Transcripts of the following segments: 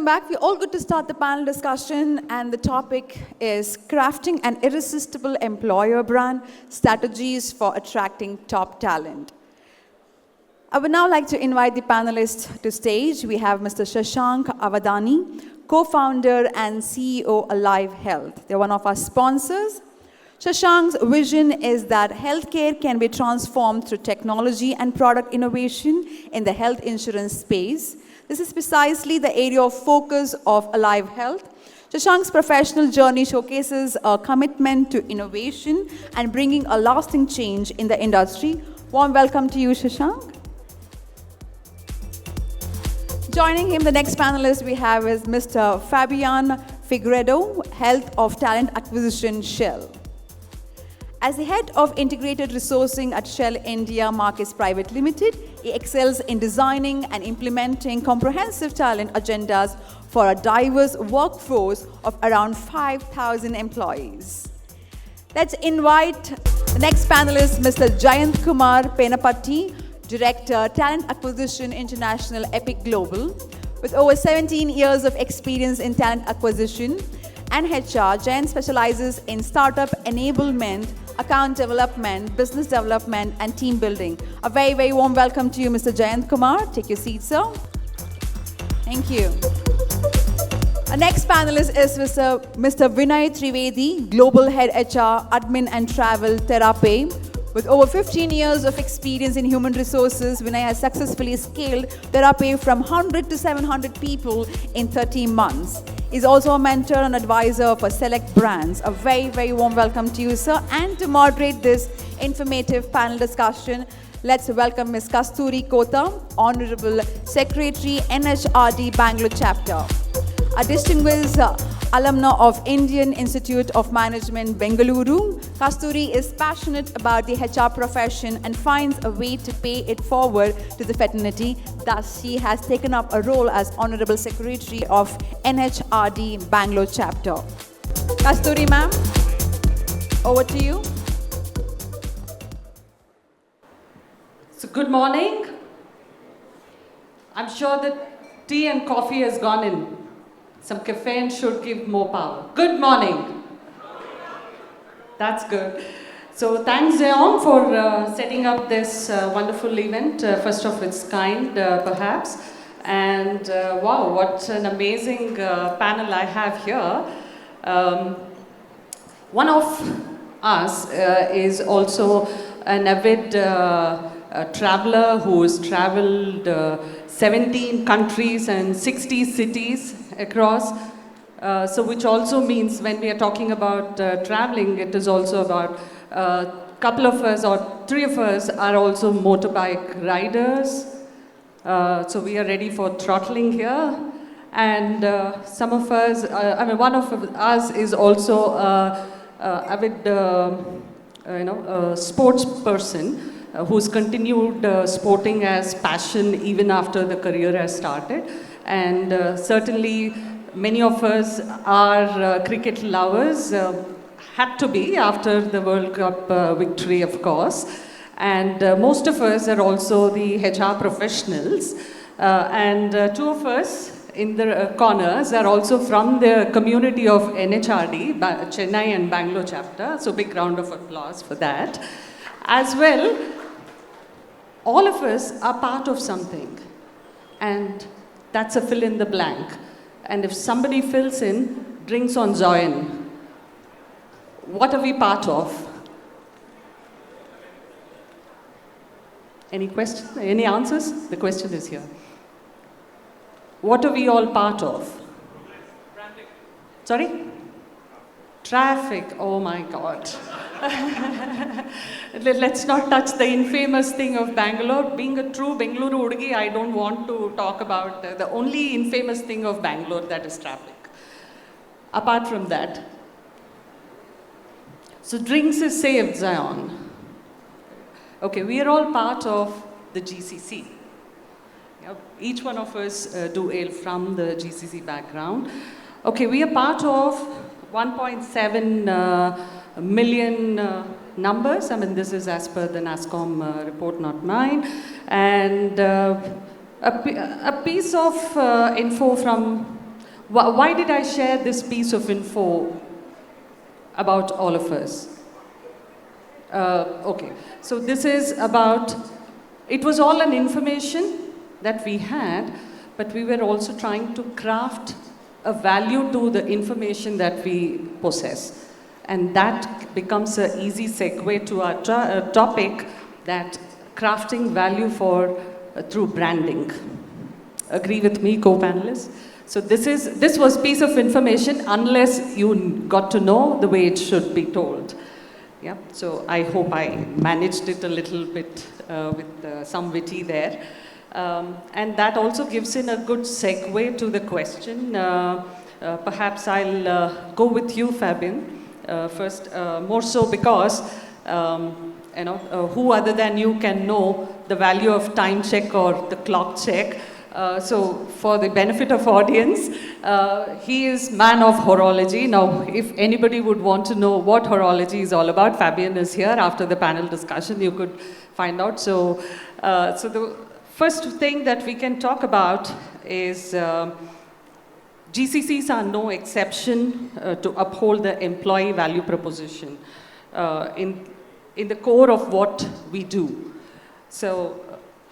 welcome back. We're all good to start the panel discussion, and the topic is crafting an irresistible employer brand, strategies for attracting top talent. I would now like to invite the panelists to stage. We have Mr. Shashank Avadani, co-founder and CEO Alive Health. They're one of our sponsors. Shashank's vision is that healthcare can be transformed through technology and product innovation in the health insurance space. This is precisely the area of focus of Alive Health. Shashank's professional journey showcases a commitment to innovation and bringing a lasting change in the industry. Warm welcome to you, Shashank. Joining him, the next panelist we have is Mr. Fabian Figueredo, Health of Talent Acquisition, Shell. As the head of integrated resourcing at Shell India Markets Private Limited, he excels in designing and implementing comprehensive talent agendas for a diverse workforce of around 5,000 employees. Let's invite the next panelist, Mr. Jayant Kumar Penapatti, Director, Talent Acquisition International Epic Global. With over 17 years of experience in talent acquisition and HR, Jayant specializes in startup enablement, account development, business development, and team building. A very, very warm welcome to you, Mr. Jayant Kumar. Take your seat, sir. Thank you. Our next panelist is Mr. Vinay Trivedi, Global Head HR, Admin and Travel, Therapy. With over 15 years of experience in human resources, Vinay has successfully scaled Therapy from 100 to 700 people in 13 months. He's also a mentor and advisor for select brands. A very, very warm welcome to you, sir. And to moderate this informative panel discussion, let's welcome Ms. Kasturi Kota, Honorable Secretary, NHRD Bangalore Chapter. A distinguished alumna of Indian Institute of Management, Bengaluru, Kasturi is passionate about the HR profession and finds a way to pay it forward to the fraternity. Thus, she has taken up a role as Honorable Secretary of NHRD Bangalore Chapter. Kasturi, ma'am, over to you. So, good morning. I'm sure that tea and coffee has gone in. Some caffeine should give more power. Good morning. That's good. So thanks, Zyoin, for setting up this wonderful event, first of its kind, perhaps. And wow, what an amazing panel I have here. One of us is also an avid traveler who has traveled 17 countries and 60 cities across. So which also means when we are talking about traveling, it is also about a couple of us or three of us are also motorbike riders. So we are ready for throttling here. And some of us, one of us is also avid, sports person who's continued sporting as passion even after the career has started. And certainly many of us are cricket lovers, had to be after the World Cup victory, of course. And most of us are also the HR professionals. And two of us in the corners are also from the community of NHRD, Chennai and Bangalore chapter. So big round of applause for that. As well, all of us are part of something. And that's a fill in the blank. And if somebody fills in, drinks on Zyoin. What are we part of? Any questions? Any answers? The question is here. What are we all part of? Sorry? Traffic. Oh my God. Let's not touch the infamous thing of Bangalore. Being a true Bengaluru Udgi, I don't want to talk about the only infamous thing of Bangalore, that is traffic. Apart from that, so drinks is saved, Zyoin. Okay, we are all part of the GCC. Each one of us do hail from the GCC background. Okay, we are part of 1.7 million numbers. I mean, this is as per the NASSCOM report, not mine. And a piece of info from Why did I share this piece of info about all of us? Okay, so this is about, it was all an information that we had, but we were also trying to craft a value to the information that we possess. And that becomes an easy segue to our topic, that crafting value for through branding. Agree with me, co-panelists? So this was piece of information unless you got to know the way it should be told. Yeah, so I hope I managed it a little bit with some witty there. And that also gives in a good segue to the question. Perhaps I'll go with you, Fabian, first, more so because who other than you can know the value of time check or the clock check. So for the benefit of audience, he is man of horology. Now, if anybody would want to know what horology is all about, Fabian is here. After the panel discussion, you could find out. So the first thing that we can talk about is GCCs are no exception to uphold the employee value proposition in the core of what we do. So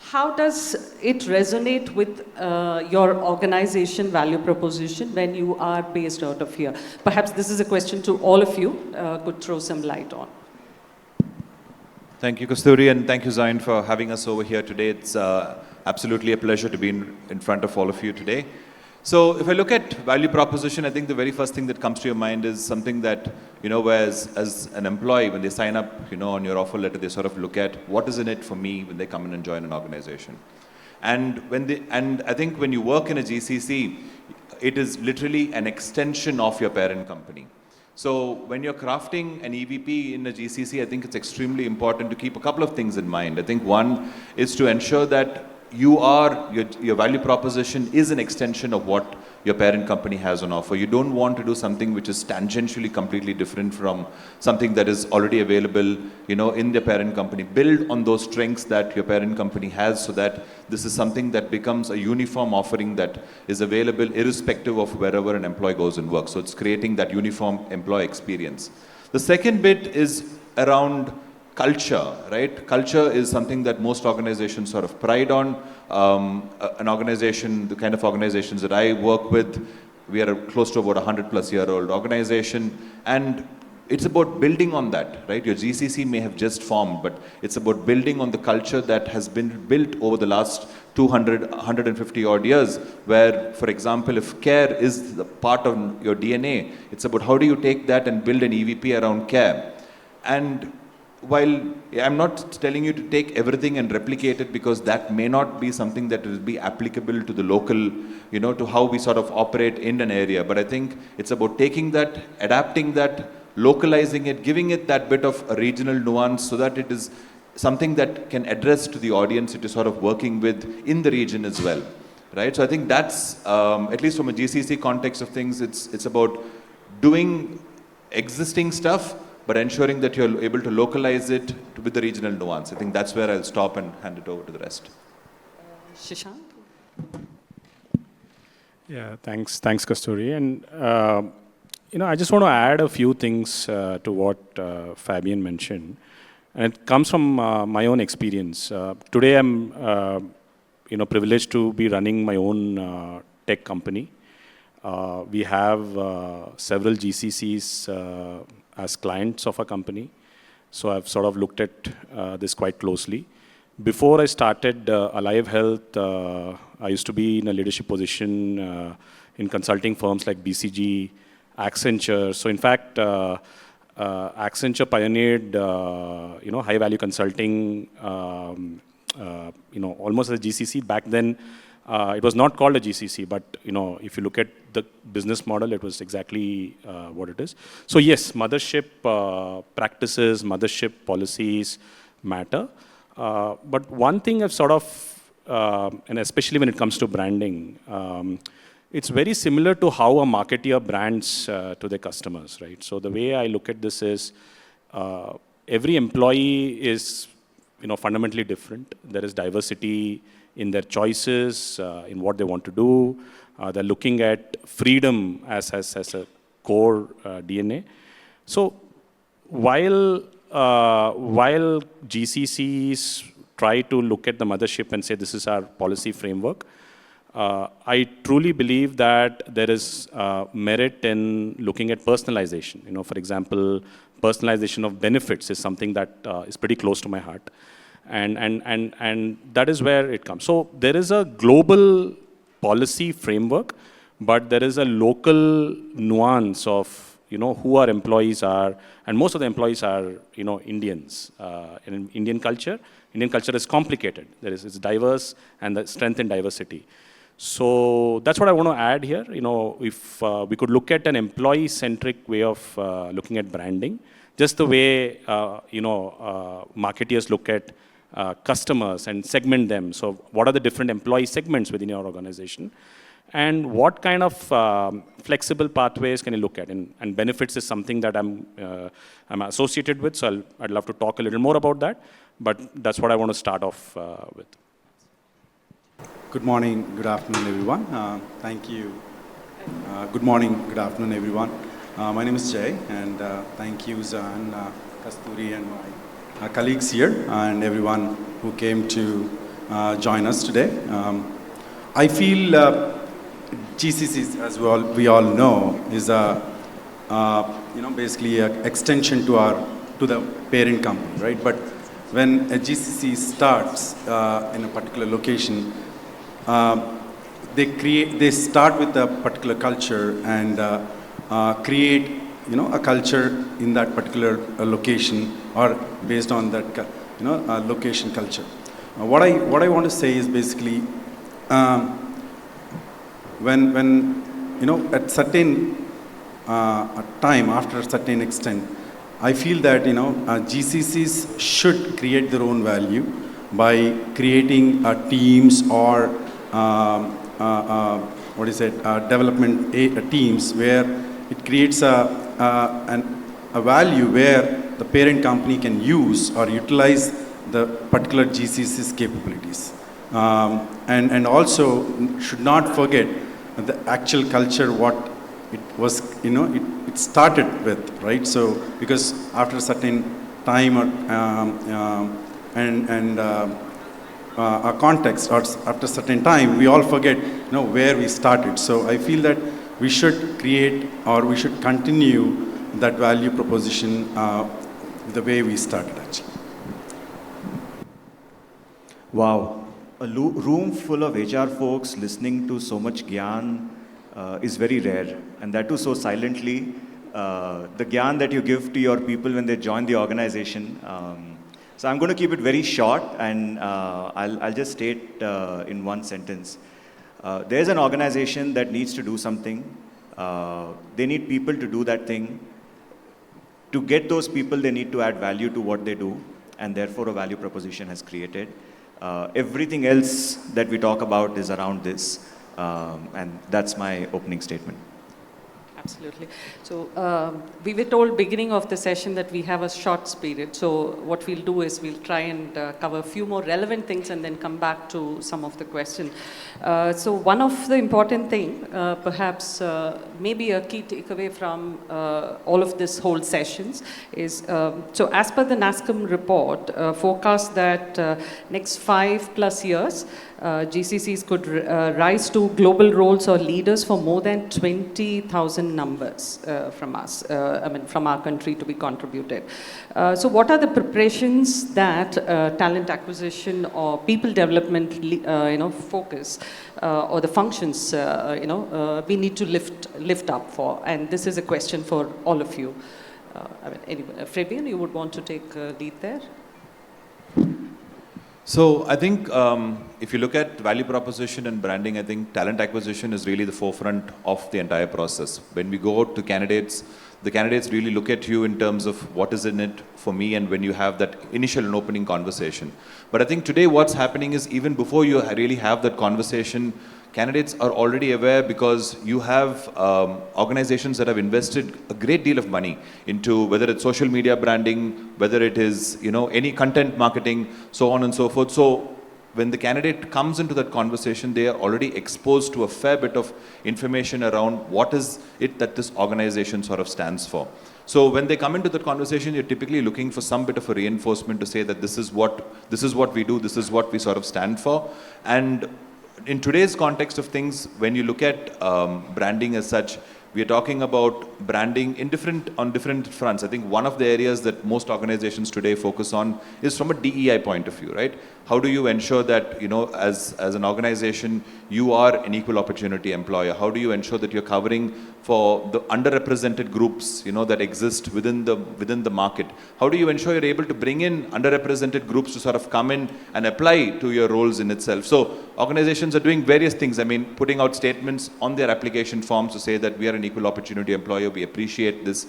how does it resonate with your organization value proposition when you are based out of here? Perhaps this is a question to all of you, could throw some light on. Thank you, Kasturi, and thank you, Zyoin, for having us over here today. It's absolutely a pleasure to be in front of all of you today. So if I look at value proposition, I think the very first thing that comes to your mind is something that, where as an employee, when they sign up, on your offer letter, they sort of look at what is in it for me when they come in and join an organization. And I think when you work in a GCC, it is literally an extension of your parent company. So when you're crafting an EVP in a GCC, I think it's extremely important to keep a couple of things in mind. I think one is to ensure that your value proposition is an extension of what your parent company has on offer. You don't want to do something which is tangentially completely different from something that is already available, in the parent company. Build on those strengths that your parent company has so that this is something that becomes a uniform offering that is available irrespective of wherever an employee goes and works. So it's creating that uniform employee experience. The second bit is around culture, right? Culture is something that most organizations sort of pride on. An organization, the kind of organizations that I work with, we are close to about 100-plus-year-old organization, and it's about building on that, right? Your GCC may have just formed, but it's about building on the culture that has been built over the last 200, 150 odd years, where, for example, if care is the part of your DNA, it's about how do you take that and build an EVP around care. And while I'm not telling you to take everything and replicate it, because that may not be something that will be applicable to the local, to how we sort of operate in an area. But I think it's about taking that, adapting that, localizing it, giving it that bit of a regional nuance so that it is something that can address to the audience it is sort of working with in the region as well, right? So I think that's, at least from a GCC context of things, it's about doing existing stuff, but ensuring that you're able to localize it with the regional nuance. I think that's where I'll stop and hand it over to the rest. Shashank? Yeah, thanks, Kasturi. And, I just want to add a few things to what Fabian mentioned. And it comes from my own experience. Today I'm, privileged to be running my own tech company. We have several GCCs as clients of a company. So I've sort of looked at this quite closely. Before I started Alive Health, I used to be in a leadership position in consulting firms like BCG, Accenture. So in fact, Accenture pioneered, high-value consulting, almost as a GCC. Back then, it was not called a GCC, but if you look at the business model, it was exactly what it is. So yes, mothership practices, mothership policies matter. But one thing I've sort of, and especially when it comes to branding, it's very similar to how a marketer brands to their customers, right? So the way I look at this is, every employee is, fundamentally different. There is diversity in their choices, in what they want to do. They're looking at freedom as a core DNA. So while GCCs try to look at the mothership and say this is our policy framework, I truly believe that there is merit in looking at personalization. You know, for example, personalization of benefits is something that is pretty close to my heart, and that is where it comes. So there is a global policy framework, but there is a local nuance of who our employees are, and most of the employees are Indians. In Indian culture is complicated. It's diverse, and the strength in diversity. So that's what I want to add here. If we could look at an employee-centric way of looking at branding, just the way marketeers look at customers and segment them. So what are the different employee segments within your organization? And what kind of flexible pathways can you look at? And benefits is something that I'm associated with, so I'd love to talk a little more about that. But that's what I want to start off with. Good morning, good afternoon, everyone. Thank you. Good morning, good afternoon, everyone. My name is Jay, and thank you, Zyoin, Kasturi, and my colleagues here, and everyone who came to join us today. I feel GCCs, as we all know, is basically an extension to the parent company, right? But when a GCC starts in a particular location, they start with a particular culture and create a culture in that particular location, or based on that location culture. What I want to say is basically when at certain time, after a certain extent, I feel that GCCs should create their own value by creating teams or development teams where it creates a value where the parent company can use or utilize the particular GCC's capabilities. And also should not forget the actual culture, what it was, it started with, right? So because after a certain time a context, or after a certain time, we all forget where we started. So I feel that we should create, or we should continue that value proposition the way we started, actually. Wow, a room full of HR folks listening to so much gyan is very rare, and that too so silently. The gyan that you give to your people when they join the organization. So I'm going to keep it very short, and I'll just state in one sentence. There's an organization that needs to do something. They need people to do that thing. To get those people, they need to add value to what they do, and therefore a value proposition has created. Everything else that we talk about is around this, and that's my opening statement. Absolutely. So we were told beginning of the session that we have a short period. So what we'll do is we'll try and cover a few more relevant things and then come back to some of the questions. So one of the important thing, perhaps maybe a key takeaway from all of this whole sessions is, so as per the NASCOM report, forecast that next 5+ years, GCCs could rise to global roles or leaders for more than 20,000 numbers from us, from our country to be contributed. So what are the preparations that talent acquisition or people development, focus or the functions, we need to lift up for? And this is a question for all of you. Fabian, you would want to take lead there? So I think if you look at value proposition and branding, I think talent acquisition is really the forefront of the entire process. When we go out to candidates, the candidates really look at you in terms of what is in it for me, and when you have that initial and opening conversation. But I think today what's happening is, even before you really have that conversation, candidates are already aware, because you have organizations that have invested a great deal of money into whether it's social media branding, whether it is any content marketing, so on and so forth. So when the candidate comes into that conversation, they are already exposed to a fair bit of information around what is it that this organization sort of stands for. So when they come into that conversation, you're typically looking for some bit of a reinforcement to say that this is what we do, this is what we sort of stand for. And in today's context of things, when you look at branding as such, we are talking about branding on different fronts. I think one of the areas that most organizations today focus on is from a DEI point of view, right? How do you ensure that, as an organization, you are an equal opportunity employer? How do you ensure that you're covering for the underrepresented groups, that exist within the market? How do you ensure you're able to bring in underrepresented groups to sort of come in and apply to your roles in itself? So organizations are doing various things. I mean, putting out statements on their application forms to say that we are an equal opportunity employer, we appreciate this,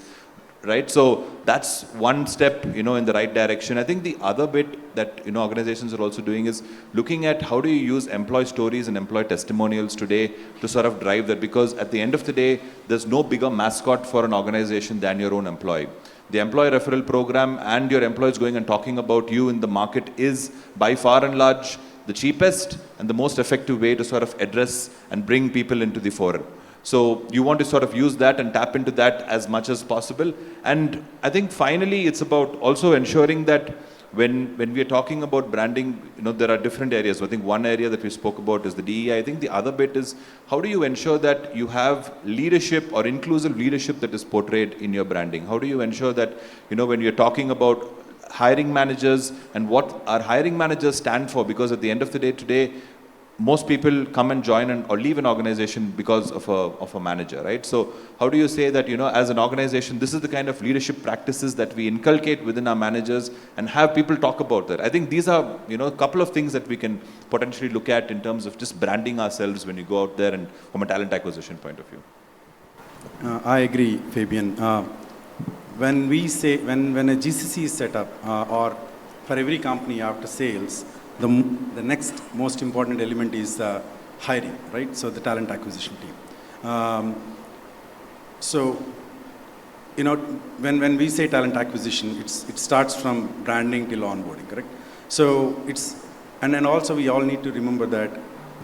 right? So that's one step, in the right direction. I think the other bit that, organizations are also doing is looking at how do you use employee stories and employee testimonials today to sort of drive that, because at the end of the day, there's no bigger mascot for an organization than your own employee. The employee referral program and your employees going and talking about you in the market is by far and large the cheapest and the most effective way to sort of address and bring people into the forum. So you want to sort of use that and tap into that as much as possible. And I think finally it's about also ensuring that when we are talking about branding, there are different areas. I think one area that we spoke about is the DEI. I think the other bit is how do you ensure that you have leadership or inclusive leadership that is portrayed in your branding? How do you ensure that, when you're talking about hiring managers and what our hiring managers stand for? Because at the end of the day today, most people come and join or leave an organization because of a manager, right? So how do you say that, as an organization, this is the kind of leadership practices that we inculcate within our managers and have people talk about that? I think these are, a couple of things that we can potentially look at in terms of just branding ourselves when you go out there and from a talent acquisition point of view. I agree, Fabian. When we say, when a GCC is set up, or for every company after sales, the next most important element is hiring, right? So the talent acquisition team. When we say talent acquisition, it starts from branding till onboarding, correct? So and then also we all need to remember that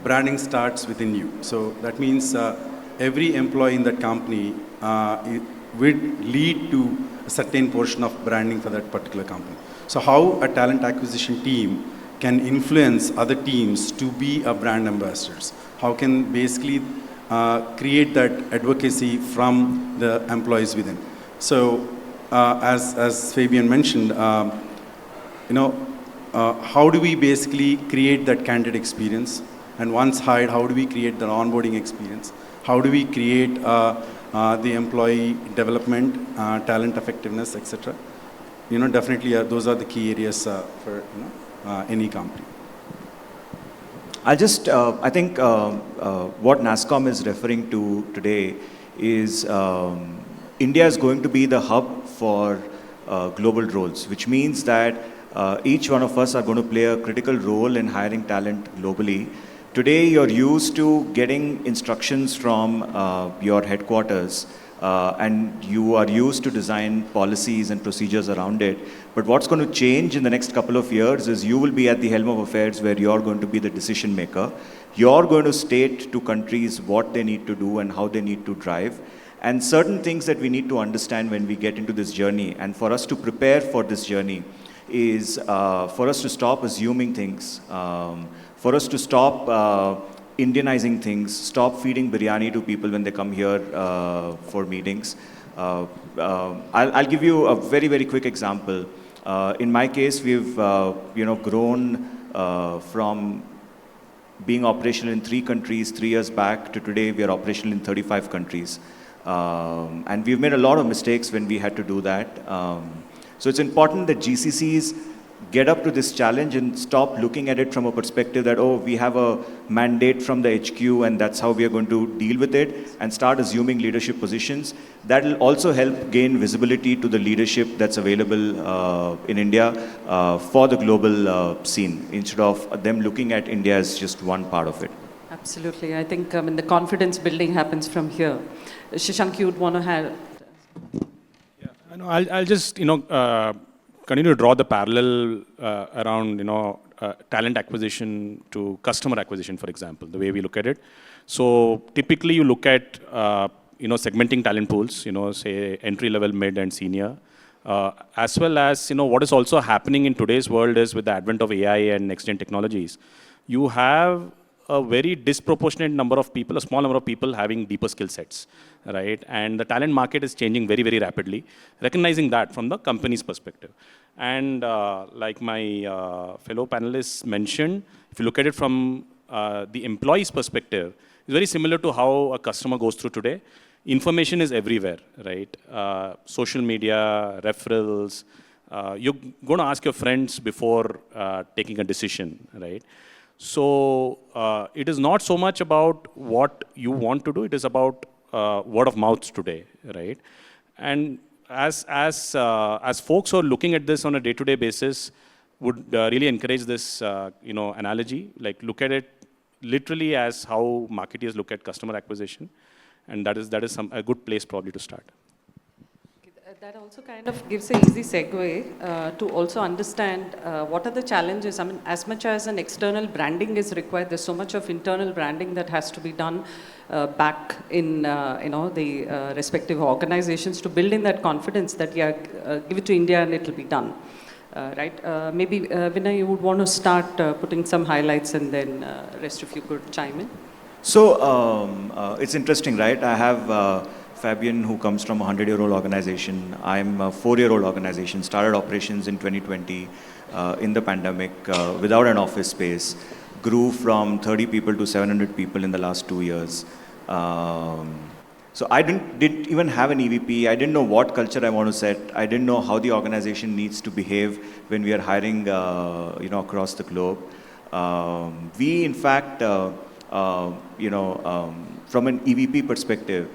branding starts within you. So that means every employee in that company would lead to a certain portion of branding for that particular company. So how a talent acquisition team can influence other teams to be a brand ambassadors? How can basically create that advocacy from the employees within? So as Fabian mentioned, how do we basically create that candidate experience? And once hired, how do we create the onboarding experience? How do we create the employee development, talent effectiveness, etc.? Definitely those are the key areas for any company. I think what NASSCOM is referring to today is India is going to be the hub for global roles, which means that each one of us are going to play a critical role in hiring talent globally. Today, you're used to getting instructions from your headquarters, and you are used to design policies and procedures around it. But what's going to change in the next couple of years is you will be at the helm of affairs where you're going to be the decision maker. You're going to state to countries what they need to do and how they need to drive. And certain things that we need to understand when we get into this journey, and for us to prepare for this journey, is for us to stop assuming things, for us to stop Indianizing things, stop feeding biryani to people when they come here for meetings. I'll give you a very, very quick example. In my case, we've grown from being operational in 3 countries 3 years back to today we are operational in 35 countries. And we've made a lot of mistakes when we had to do that. So it's important that GCCs get up to this challenge and stop looking at it from a perspective that, oh, we have a mandate from the HQ and that's how we are going to deal with it, and start assuming leadership positions. That will also help gain visibility to the leadership that's available in India for the global scene, instead of them looking at India as just one part of it. Absolutely. I think the confidence building happens from here. Shashank, you would want to have... Yeah, I'll just, continue to draw the parallel around, talent acquisition to customer acquisition, for example, the way we look at it. So typically you look at segmenting talent pools, say entry level, mid and senior, as well as what is also happening in today's world is with the advent of AI and next gen technologies, you have a very disproportionate number of people, a small number of people having deeper skill sets, right? And the talent market is changing very, very rapidly, recognizing that from the company's perspective. And like my fellow panelists mentioned, if you look at it from the employee's perspective, it's very similar to how a customer goes through today. Information is everywhere, right? Social media, referrals. You're going to ask your friends before taking a decision, right? So it is not so much about what you want to do, it is about word of mouth today, right? And as folks who are looking at this on a day-to-day basis, would really encourage this analogy, like look at it literally as how marketeers look at customer acquisition, and that is a good place probably to start. That also kind of gives an easy segue to also understand what are the challenges. I mean, as much as an external branding is required, there's so much of internal branding that has to be done back in the respective organizations to build in that confidence that give it to India and it'll be done. Right? Maybe Vinay, you would want to start putting some highlights, and then rest of you could chime in. So it's interesting, right? I have Fabian, who comes from a 100-year-old organization. I'm a 4-year-old organization, started operations in 2020 in the pandemic without an office space, grew from 30 people to 700 people in the last 2 years. So I didn't even have an EVP. I didn't know what culture I want to set. I didn't know how the organization needs to behave when we are hiring, across the globe. We, in fact, from an EVP perspective,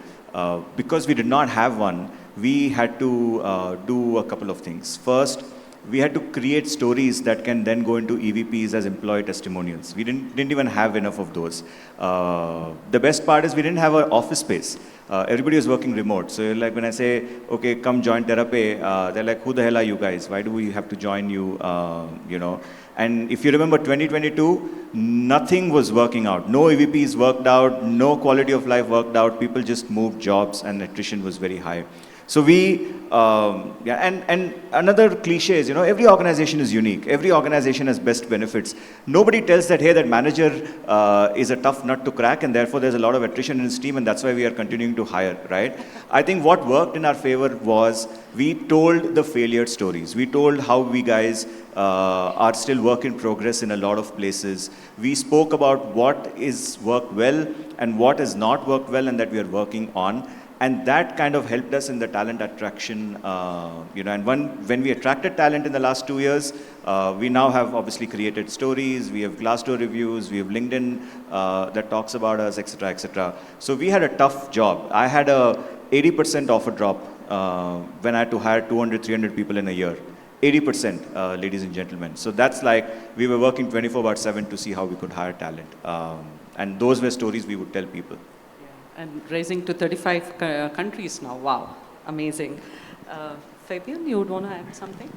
because we did not have one, we had to do a couple of things. First, we had to create stories that can then go into EVPs as employee testimonials. We didn't even have enough of those. The best part is we didn't have an office space. Everybody was working remote. So like when I say, okay, come join Therapy, they're like, who the hell are you guys? Why do we have to join you? And if you remember 2022, nothing was working out. No EVPs worked out, no quality of life worked out. People just moved jobs and attrition was very high. So and another cliche is, every organization is unique. Every organization has best benefits. Nobody tells that, hey, that manager is a tough nut to crack, and therefore there's a lot of attrition in his team, and that's why we are continuing to hire, right? I think what worked in our favor was we told the failure stories. We told how we guys are still work in progress in a lot of places. We spoke about what is worked well and what has not worked well and that we are working on. And that kind of helped us in the talent attraction, and when we attracted talent in the last 2 years, we now have obviously created stories, we have Glassdoor reviews, we have LinkedIn that talks about us, etc., etc. So we had a tough job. I had a 80% offer drop when I had to hire 200, 300 people in a year. 80%, ladies and gentlemen. So that's like, we were working 24/7 to see how we could hire talent. And those were stories we would tell people. And raising to 35 countries now. Wow, amazing. Fabian, you would want to add something?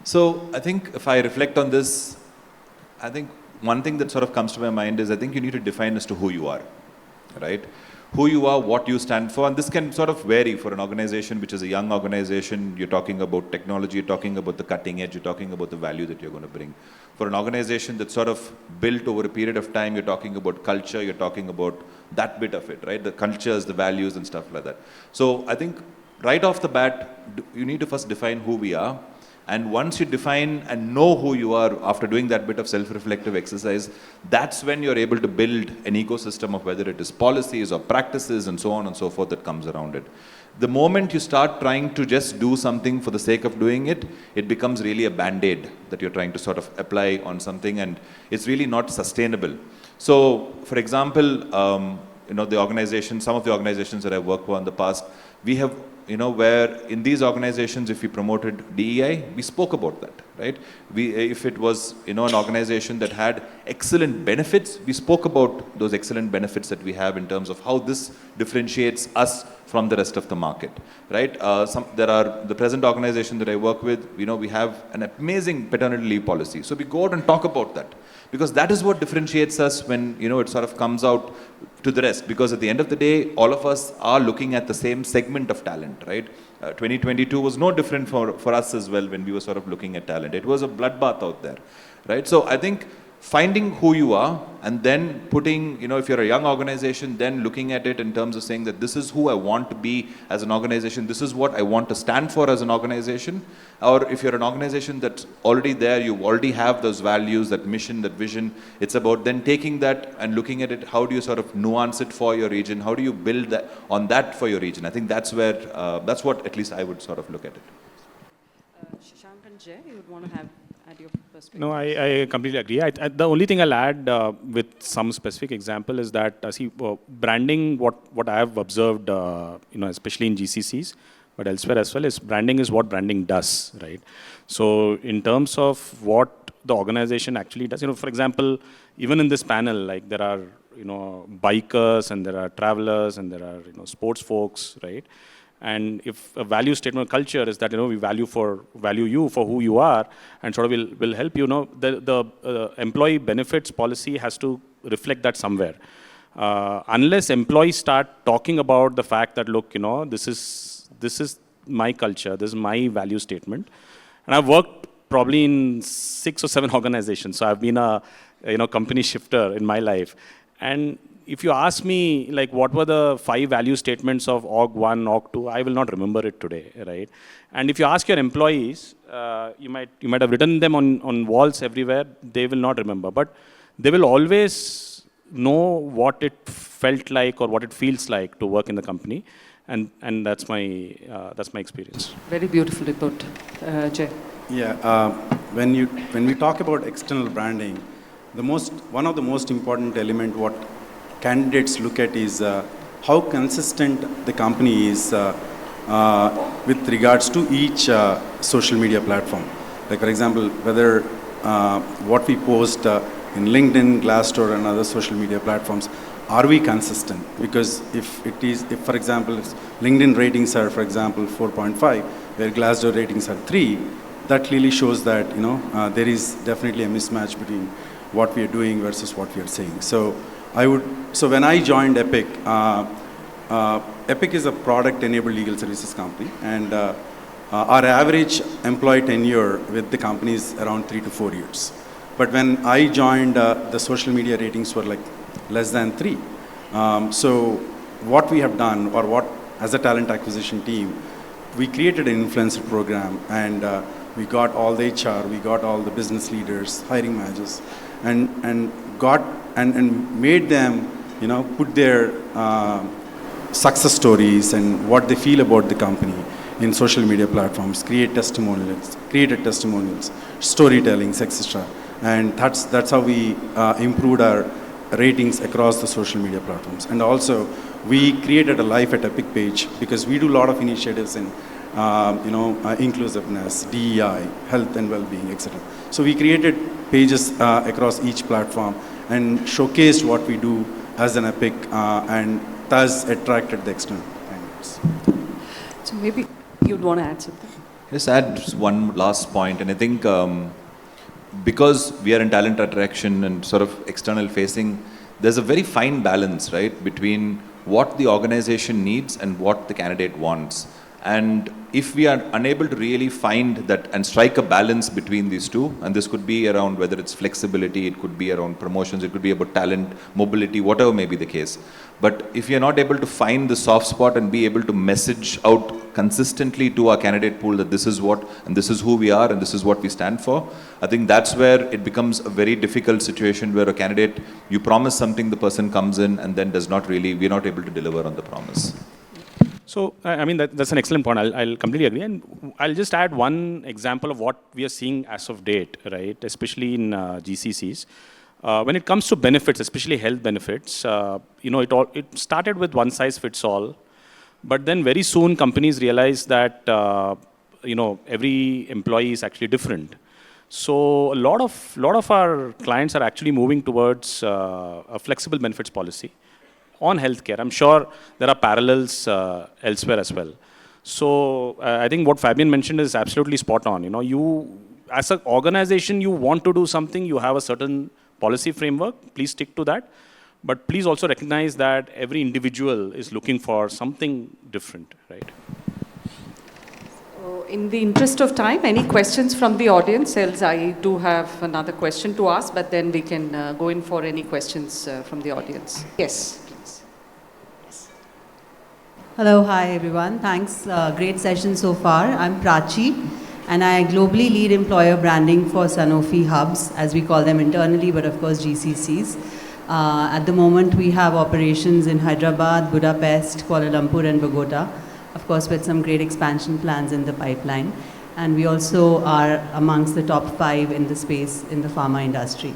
So I think if I reflect on this, I think one thing that sort of comes to my mind is I think you need to define as to who you are, right? Who you are, what you stand for, and this can sort of vary for an organization which is a young organization. You're talking about technology, you're talking about the cutting edge, you're talking about the value that you're going to bring. For an organization that's sort of built over a period of time, you're talking about culture, you're talking about that bit of it, right? The cultures, the values and stuff like that. So I think right off the bat, you need to first define who we are. And once you define and know who you are after doing that bit of self-reflective exercise, that's when you're able to build an ecosystem of whether it is policies or practices and so on and so forth that comes around it. The moment you start trying to just do something for the sake of doing it, it becomes really a band-aid that you're trying to sort of apply on something, and it's really not sustainable. So, for example, the organization, some of the organizations that I've worked for in the past, we have, where in these organizations, if we promoted DEI, we spoke about that, right? If it was, an organization that had excellent benefits, we spoke about those excellent benefits that we have in terms of how this differentiates us from the rest of the market, right? There are the present organization that I work with, we have an amazing paternity leave policy. So we go out and talk about that, because that is what differentiates us when, it sort of comes out to the rest. Because at the end of the day, all of us are looking at the same segment of talent, right? 2022 was no different for us as well when we were sort of looking at talent. It was a bloodbath out there, right? So I think finding who you are and then putting, if you're a young organization, then looking at it in terms of saying that this is who I want to be as an organization, this is what I want to stand for as an organization. Or if you're an organization that's already there, you already have those values, that mission, that vision, it's about then taking that and looking at it, how do you sort of nuance it for your region, how do you build that, on that for your region. I think that's where, that's what at least I would sort of look at it. Shashank and Jay, you would want to add your perspective? No, I completely agree. The only thing I'll add with some specific example is that, branding, what I have observed, especially in GCCs, but elsewhere as well, is branding is what branding does, right? So in terms of what the organization actually does, for example, even in this panel, like there are, bikers and there are travelers and there are, sports folks, right? And if a value statement culture is that, we value you for who you are and sort of will help you, the employee benefits policy has to reflect that somewhere. Unless employees start talking about the fact that, look, this is my culture, this is my value statement. And I've worked probably in 6 or 7 organizations. So I've been a, company shifter in my life. And if you ask me, like, what were the 5 value statements of Org 1, Org 2, I will not remember it today, right? And if you ask your employees, you might have written them on walls everywhere, they will not remember. But they will always know what it felt like or what it feels like to work in the company. And that's my experience. Very beautifully put, Jay. Yeah, when we talk about external branding, one of the most important element what candidates look at is how consistent the company is with regards to each social media platform. Like, for example, whether what we post in LinkedIn, Glassdoor, and other social media platforms, are we consistent? Because if for example, if LinkedIn ratings are, for example, 4.5, where Glassdoor ratings are 3, that clearly shows that, there is definitely a mismatch between what we are doing versus what we are saying. So when I joined Epic, Epic is a product-enabled legal services company, and our average employee tenure with the company is around 3 to 4 years. But when I joined, the social media ratings were like less than 3. So what we have done, or what as a talent acquisition team, we created an influencer program, and we got all the HR, we got all the business leaders, hiring managers, and made them, put their success stories and what they feel about the company in social media platforms, created testimonials, storytellings, etc. And that's how we improved our ratings across the social media platforms. And also, we created a Life at Epic page, because we do a lot of initiatives in inclusiveness, DEI, health and well-being, etc. So we created pages across each platform and showcased what we do as an Epic, and thus attracted the external candidates. So maybe you'd want to add something. Just add one last point, and I think because we are in talent attraction and sort of external facing, there's a very fine balance, right, between what the organization needs and what the candidate wants. And if we are unable to really find that and strike a balance between these two, and this could be around whether it's flexibility, it could be around promotions, it could be about talent, mobility, whatever may be the case. But if you're not able to find the soft spot and be able to message out consistently to our candidate pool that this is what, and this is who we are, and this is what we stand for, I think that's where it becomes a very difficult situation where a candidate, you promise something, the person comes in and then does not really, we're not able to deliver on the promise. So, I mean, that's an excellent point. I'll completely agree. And I'll just add one example of what we are seeing as of date, right, especially in GCCs. When it comes to benefits, especially health benefits, it started with one size fits all. But then very soon companies realize that, every employee is actually different. So a lot of our clients are actually moving towards a flexible benefits policy. on healthcare. I'm sure there are parallels elsewhere as well. So I think what Fabian mentioned is absolutely spot on. You as an organization, you want to do something, you have a certain policy framework, please stick to that. But please also recognize that every individual is looking for something different, right? In the interest of time, any questions from the audience? Else I do have another question to ask, but then we can go in for any questions from the audience. Yes, please. Yes. Hello, hi everyone. Thanks. Great session so far. I'm Prachi, and I globally lead employer branding for Sanofi hubs, as we call them internally, but of course GCCs. At the moment, we have operations in Hyderabad, Budapest, Kuala Lumpur, and Bogota. Of course, with some great expansion plans in the pipeline. And we also are amongst the top 5 in the space in the pharma industry.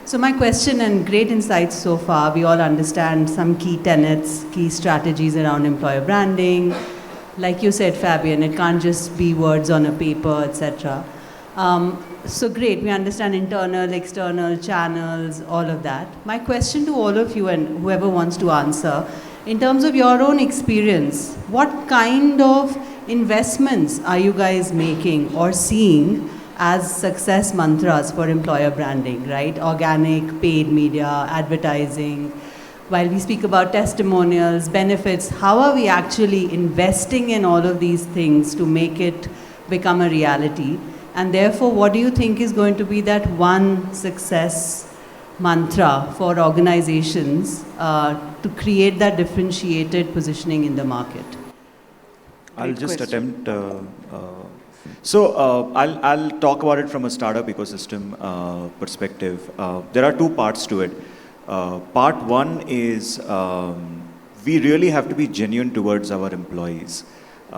So my question, and great insights so far, we all understand some key tenets, key strategies around employer branding. Like you said, Fabian, it can't just be words on a paper, etc. So great, we understand internal, external channels, all of that. My question to all of you and whoever wants to answer, in terms of your own experience, what kind of investments are you guys making or seeing as success mantras for employer branding, right? Organic, paid media, advertising. While we speak about testimonials, benefits, how are we actually investing in all of these things to make it become a reality? And therefore, what do you think is going to be that one success mantra for organizations to create that differentiated positioning in the market? I'll just attempt. I'll talk about it from a startup ecosystem perspective. There are 2 parts to it. Part 1 is we really have to be genuine towards our employees. We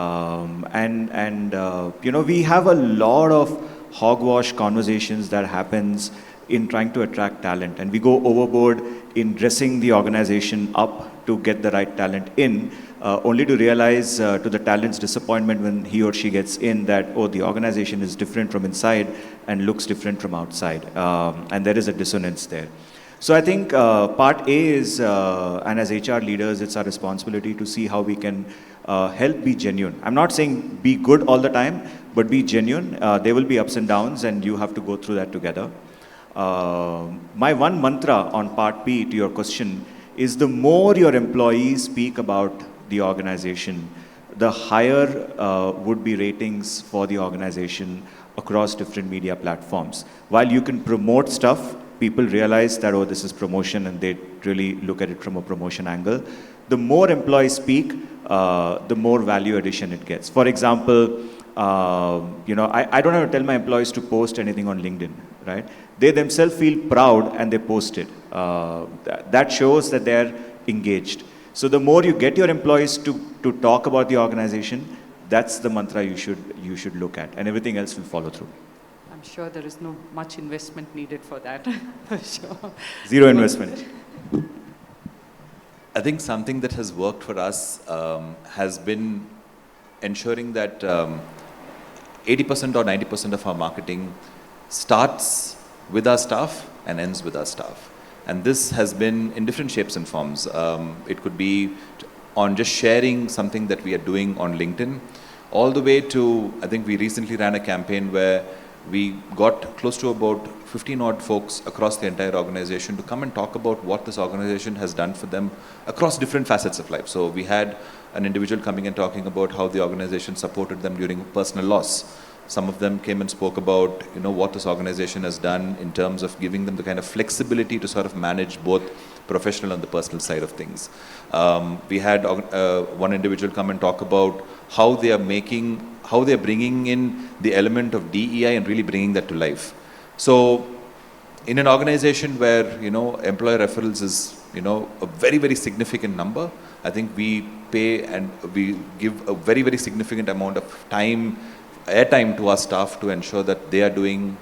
have a lot of hogwash conversations that happens in trying to attract talent, and we go overboard in dressing the organization up to get the right talent in, only to realize to the talent's disappointment when he or she gets in that, oh, the organization is different from inside and looks different from outside, and there is a dissonance there. So I think part A is, and as HR leaders, it's our responsibility to see how we can help be genuine. I'm not saying be good all the time, but be genuine. There will be ups and downs, and you have to go through that together. My one mantra on part B to your question is the more your employees speak about the organization, the higher would be ratings for the organization across different media platforms. While you can promote stuff, people realize that, oh, this is promotion, and they really look at it from a promotion angle. The more employees speak, the more value addition it gets. For example, I don't have to tell my employees to post anything on LinkedIn, right? They themselves feel proud and they post it. That shows that they're engaged. So the more you get your employees to talk about the organization, that's the mantra you should look at, and everything else will follow through. I'm sure there is no much investment needed for that. For sure. Zero investment. I think something that has worked for us has been ensuring that 80% or 90% of our marketing starts with our staff and ends with our staff. And this has been in different shapes and forms. It could be on just sharing something that we are doing on LinkedIn, all the way to, I think we recently ran a campaign where we got close to about 15 odd folks across the entire organization to come and talk about what this organization has done for them across different facets of life. So we had an individual coming and talking about how the organization supported them during personal loss. Some of them came and spoke about, what this organization has done in terms of giving them the kind of flexibility to sort of manage both professional and the personal side of things. We had one individual come and talk about how they are bringing in the element of DEI and really bringing that to life. So in an organization where, employer referrals is, a very, very significant number, I think we pay and we give a very, very significant amount of airtime to our staff to ensure that they are doing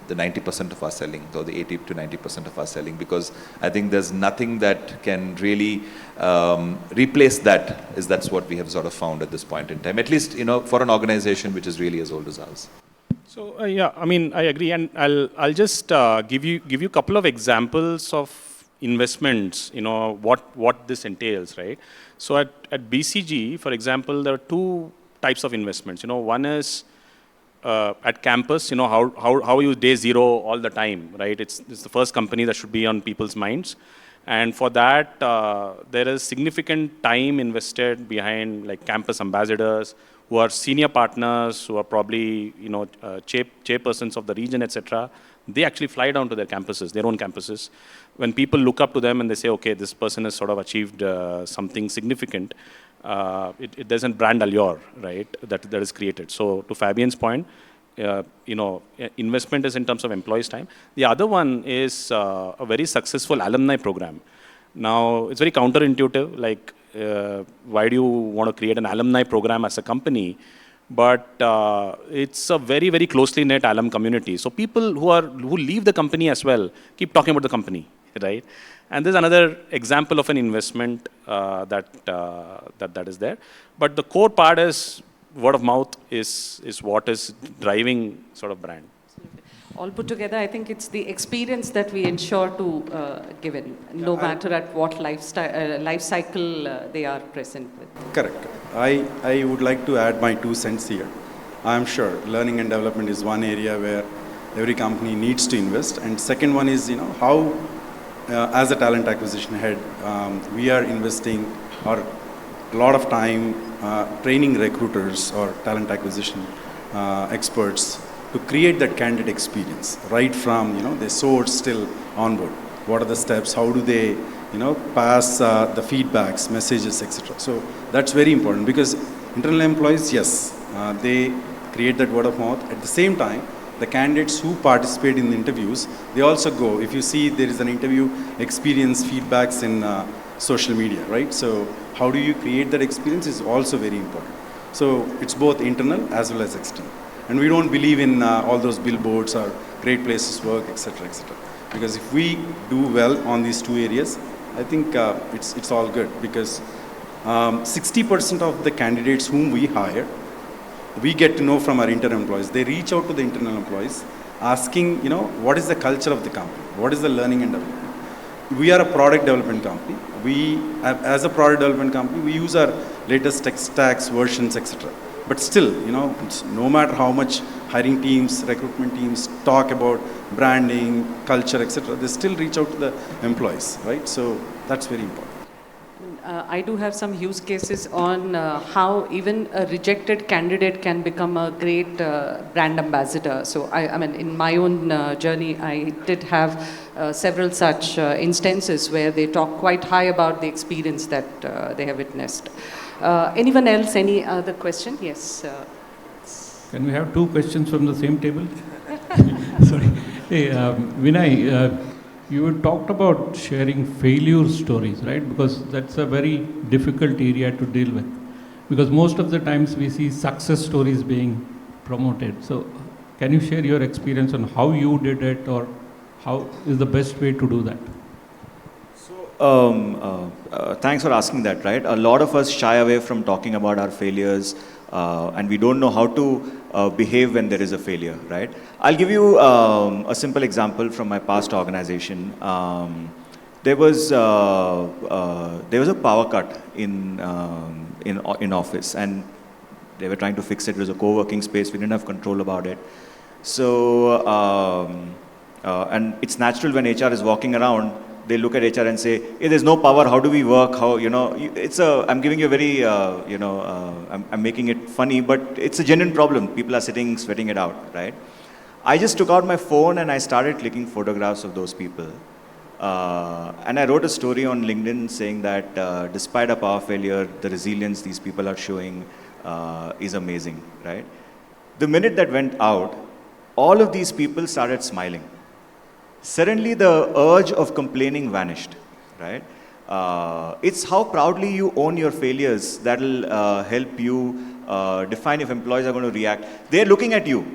the 90% of our selling, or the 80 to 90% of our selling, because I think there's nothing that can really replace that. That's what we have sort of found at this point in time, at least for an organization which is really as old as ours. So I agree, and I'll just give you a couple of examples of investments, what this entails, right? So at BCG, for example, there are two types of investments. One is at campus, how you day zero all the time, right? It's the first company that should be on people's minds. And for that, there is significant time invested behind like campus ambassadors who are senior partners, who are probably, chairpersons of the region, etc. They actually fly down to their campuses, their own campuses. When people look up to them and they say, okay, this person has sort of achieved something significant, it doesn't brand allure, right, that is created. So to Fabian's point, investment is in terms of employees' time. The other one is a very successful alumni program. Now, it's very counterintuitive, like why do you want to create an alumni program as a company? But it's a very, very closely knit alum community. So people who leave the company as well keep talking about the company, right? And there's another example of an investment that is there. But the core part is word of mouth is what is driving sort of brand. All put together, I think it's the experience that we ensure to give in, no matter at what life cycle they are present with. Correct. I would like to add my 2 cents here. I'm sure learning and development is one area where every company needs to invest. And second one is, how, as a talent acquisition head, we are investing a lot of time training recruiters or talent acquisition experts to create that candidate experience, right from, the source till onboard. What are the steps? How do they, pass the feedbacks, messages, etc. So that's very important because internal employees, yes, they create that word of mouth. At the same time, the candidates who participate in the interviews, they also go. If you see there is an interview experience feedbacks in social media, right? So how do you create that experience is also very important. So it's both internal as well as external. And we don't believe in all those billboards or great places to work, etc., etc. Because if we do well on these 2 areas, I think it's all good because 60% of the candidates whom we hire, we get to know from our internal employees. They reach out to the internal employees asking, what is the culture of the company? What is the learning and development? We are a product development company. As a product development company, we use our latest tech stacks, versions, etc. But still, no matter how much hiring teams, recruitment teams talk about branding, culture, etc., they still reach out to the employees, right? So that's very important. I do have some use cases on how even a rejected candidate can become a great brand ambassador. So I mean, in my own journey, I did have several such instances where they talk quite high about the experience that they have witnessed. Anyone else? Any other question? Yes. Can we have 2 questions from the same table? Sorry. Hey, Vinay, you talked about sharing failure stories, right? Because that's a very difficult area to deal with. Because most of the times we see success stories being promoted. So can you share your experience on how you did it or how is the best way to do that? Thanks for asking that, right? A lot of us shy away from talking about our failures and we don't know how to behave when there is a failure, right? I'll give you a simple example from my past organization. There was a power cut in office and they were trying to fix it. It was a co-working space. We didn't have control about it. So, and it's natural when HR is walking around, they look at HR and say, hey, there's no power, how do we work? How, I'm giving you a very, I'm making it funny, but it's a genuine problem. People are sitting, sweating it out, right? I just took out my phone and I started clicking photographs of those people. And I wrote a story on LinkedIn saying that despite a power failure, the resilience these people are showing is amazing, right? The minute that went out, all of these people started smiling. Suddenly the urge of complaining vanished, right? It's how proudly you own your failures that'll help you define if employees are going to react. They're looking at you.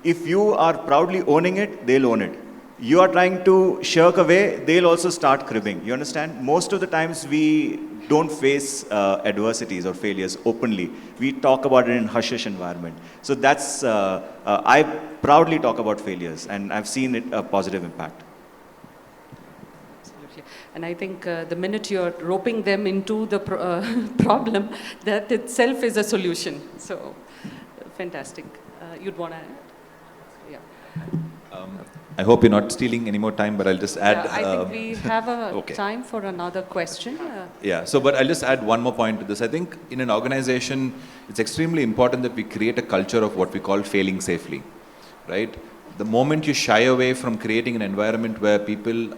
If you are proudly owning it, they'll own it. You are trying to shirk away, they'll also start cribbing. You understand? Most of the times we don't face adversities or failures openly. We talk about it in hush-hush environment. So that's, I proudly talk about failures and I've seen it a positive impact. Absolutely. And I think the minute you're roping them into the problem, that itself is a solution. So, fantastic. You'd want to add? Yeah. I hope you're not stealing any more time, but I'll just add. I think we have okay. time for another question. Yeah, so but I'll just add one more point to this. I think in an organization, it's extremely important that we create a culture of what we call failing safely, right? The moment you shy away from creating an environment where people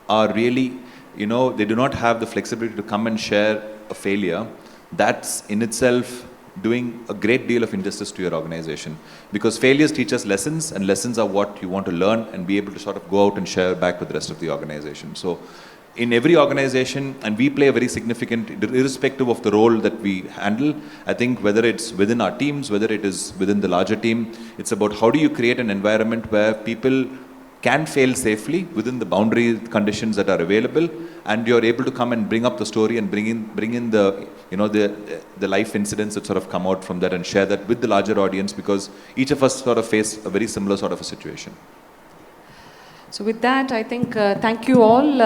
are really, they do not have the flexibility to come and share a failure, that's in itself doing a great deal of injustice to your organization, because failures teach us lessons, and lessons are what you want to learn and be able to sort of go out and share back with the rest of the organization. So in every organization, and we play a very significant, irrespective of the role that we handle, I think whether it's within our teams, whether it is within the larger team, it's about how do you create an environment where people can fail safely within the boundary conditions that are available, and you're able to come and bring up the story and bring in the the life incidents that sort of come out from that and share that with the larger audience, because each of us sort of face a very similar sort of a situation. So with that, I think thank you all.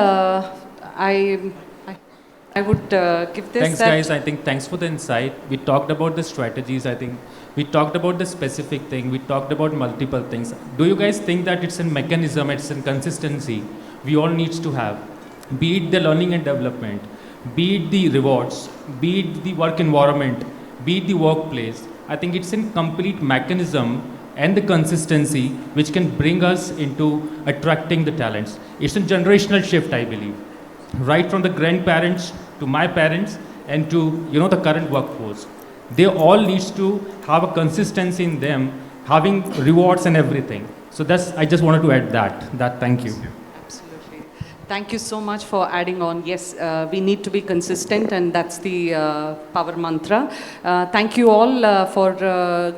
I would give this. Thanks, guys. I think thanks for the insight. We talked about the strategies. I think we talked about the specific thing. We talked about multiple things. Do you guys think that it's a mechanism, it's a consistency we all needs to have? Be it the learning and development, be it the rewards, be it the work environment, be it the workplace. I think it's a complete mechanism and the consistency which can bring us into attracting the talents. It's a generational shift, I believe. Right from the grandparents to my parents and to the current workforce. They all needs to have a consistency in them, having rewards and everything. So I just wanted to add that. Thank you. Absolutely. Thank you so much for adding on. Yes, we need to be consistent, and that's the power mantra. Thank you all for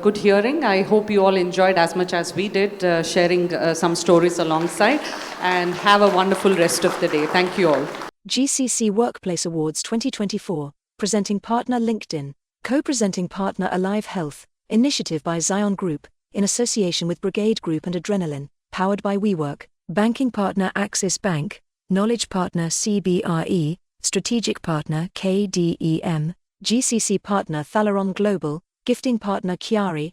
good hearing. I hope you all enjoyed as much as we did, sharing some stories alongside, and have a wonderful rest of the day. Thank you all. GCC Workplace Awards 2024, presenting partner LinkedIn, co-presenting partner Alive Health, initiative by Zyoin Group, in association with Brigade Group and Adrenaline, powered by WeWork, banking partner Axis Bank, knowledge partner CBRE, strategic partner KDEM, GCC partner Thalaron Global, gifting partner Chiari,